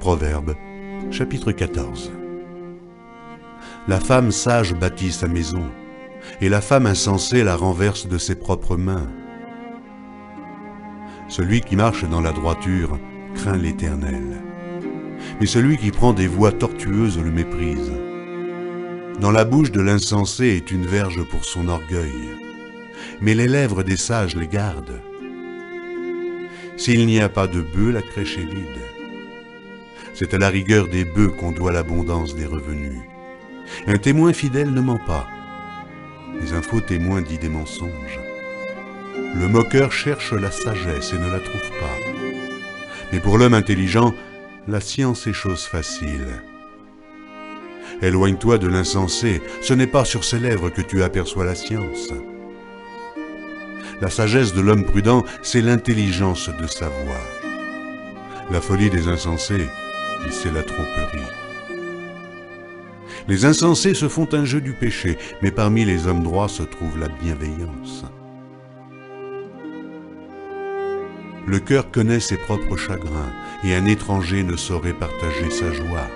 Proverbes, chapitre 14. La femme sage bâtit sa maison, et la femme insensée la renverse de ses propres mains. Celui qui marche dans la droiture craint l'Éternel, mais celui qui prend des voies tortueuses le méprise. Dans la bouche de l'insensé est une verge pour son orgueil, mais les lèvres des sages les gardent. S'il n'y a pas de bœufs, la crèche est vide. C'est à la rigueur des bœufs qu'on doit l'abondance des revenus. Un témoin fidèle ne ment pas, mais un faux témoin dit des mensonges. Le moqueur cherche la sagesse et ne la trouve pas. Mais pour l'homme intelligent, la science est chose facile. Éloigne-toi de l'insensé, ce n'est pas sur ses lèvres que tu aperçois la science. La sagesse de l'homme prudent, c'est l'intelligence de sa voix. La folie des insensés, c'est la tromperie. Les insensés se font un jeu du péché, mais parmi les hommes droits se trouve la bienveillance. Le cœur connaît ses propres chagrins, et un étranger ne saurait partager sa joie.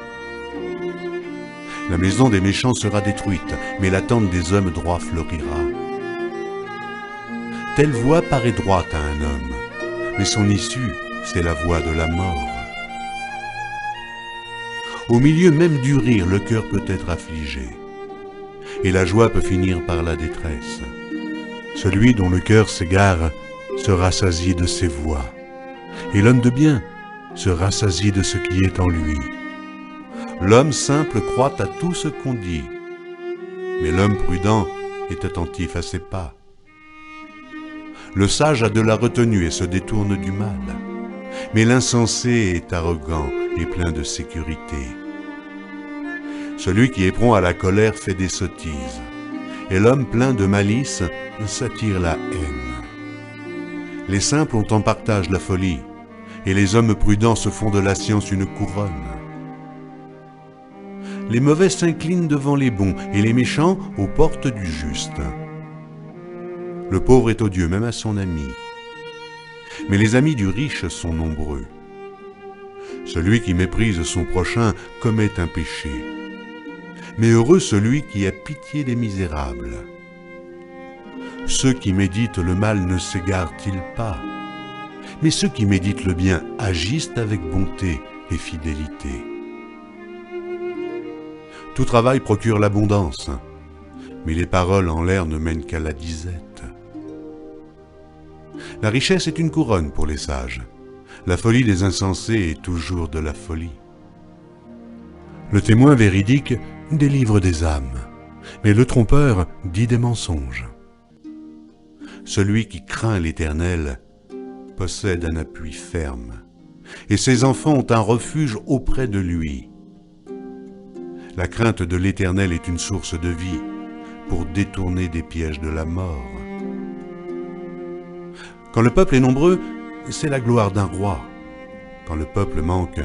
La maison des méchants sera détruite, mais la tente des hommes droits fleurira. Telle voie paraît droite à un homme, mais son issue, c'est la voie de la mort. Au milieu même du rire, le cœur peut être affligé, et la joie peut finir par la détresse. Celui dont le cœur s'égare se rassasie de ses voix, et l'homme de bien se rassasie de ce qui est en lui. L'homme simple croit à tout ce qu'on dit, mais l'homme prudent est attentif à ses pas. Le sage a de la retenue et se détourne du mal, mais l'insensé est arrogant et plein de sécurité. Celui qui est prompt à la colère fait des sottises, et l'homme plein de malice s'attire la haine. Les simples ont en partage la folie, et les hommes prudents se font de la science une couronne. Les mauvais s'inclinent devant les bons, et les méchants aux portes du juste. Le pauvre est odieux même à son ami, mais les amis du riche sont nombreux. Celui qui méprise son prochain commet un péché, mais heureux celui qui a pitié des misérables. Ceux qui méditent le mal ne s'égarent-ils pas? Mais ceux qui méditent le bien agissent avec bonté et fidélité. Tout travail procure l'abondance, mais les paroles en l'air ne mènent qu'à la disette. La richesse est une couronne pour les sages. La folie des insensés est toujours de la folie. Le témoin véridique délivre des âmes, mais le trompeur dit des mensonges. Celui qui craint l'Éternel possède un appui ferme, et ses enfants ont un refuge auprès de lui. La crainte de l'Éternel est une source de vie pour détourner des pièges de la mort. Quand le peuple est nombreux, c'est la gloire d'un roi. Quand le peuple manque,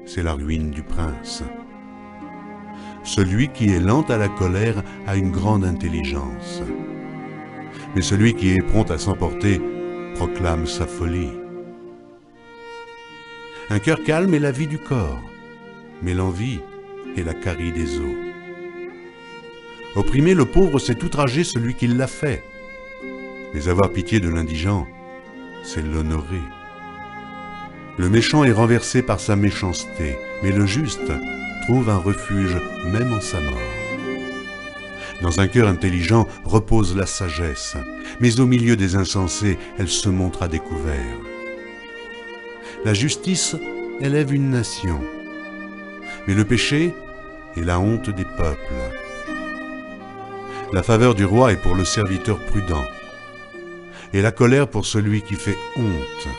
c'est la ruine du prince. Celui qui est lent à la colère a une grande intelligence, mais celui qui est prompt à s'emporter proclame sa folie. Un cœur calme est la vie du corps, mais l'envie est la carie des os. Opprimer le pauvre, c'est outrager celui qui l'a fait. Mais avoir pitié de l'indigent, c'est l'honorer. Le méchant est renversé par sa méchanceté, mais le juste trouve un refuge même en sa mort. Dans un cœur intelligent repose la sagesse, mais au milieu des insensés, elle se montre à découvert. La justice élève une nation, mais le péché est la honte des peuples. La faveur du roi est pour le serviteur prudent, et la colère pour celui qui fait honte.